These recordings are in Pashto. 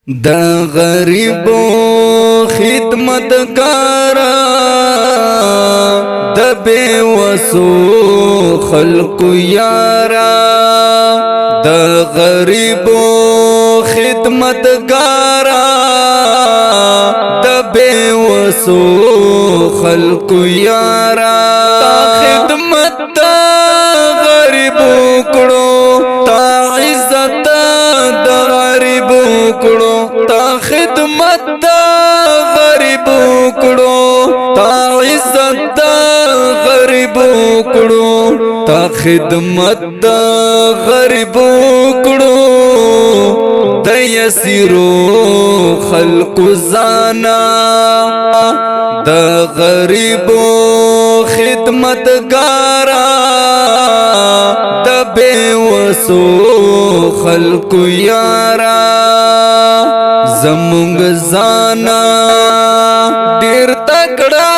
دا غریبو خدمتگارا دا بے وسو خلق یارا دا غریبو خدمتگارا دا بے وسو خلق یارا تا خدمت دا غریبو کڑو تا عزت دا غریبو کڑو تا خدمت دا غریبو کڑو تا عزت دا غریبو کڑو تا خدمت دا غریبو کڑو دا یسیرو خلق زانا دا غریبو خدمتگارا دا بے وسو خلق یارا زمونگ زانا دیر تکڑا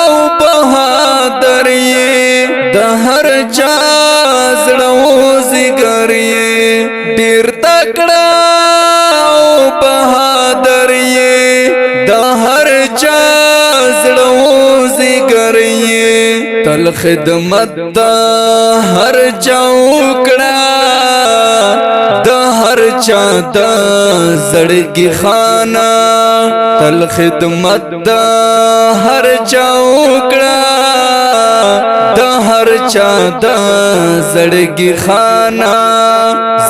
او بہادر یہ دا ہر چا زڑو زگر یہ دیر تکڑا او بہادر یہ دا ہر چا زڑو زگر یہ تل خدمت دا ہر چاوکڑا دا ہر چا دا زڑگی خانا تل خدمت دا ہر چاوکڑا دا ہر چا دا زڑگی خانا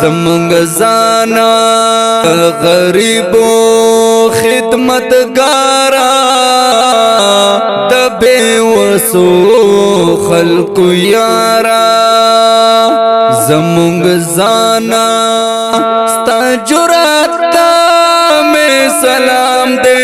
زمونگ زانا غریبو خدمتگارا دا بے وسو خلق یارا زمونگ زانا ستا جرات دا میں سلام دے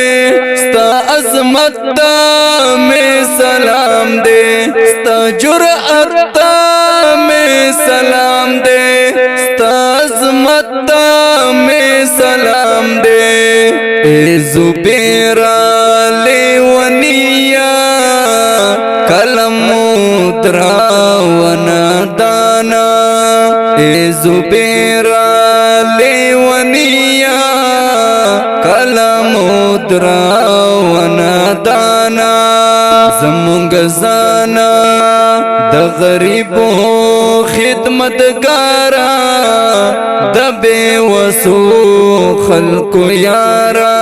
ستا عظمت دا میں سلام دے ستا جرات دا میں سلام دے ستا عظمت دا میں سلام دے اے زبیرہ لیونیا کلمو دراونا دانا اے زبیرہ لیونیا کلمو دراونا دانا زمونگ زانا دا غریبو خدمتگارا دا بے وسو خلق یارا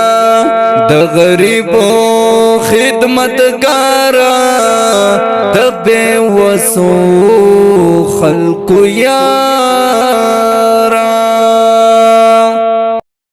دا غریبو خدمتگارا دا بے وسو خلق یارا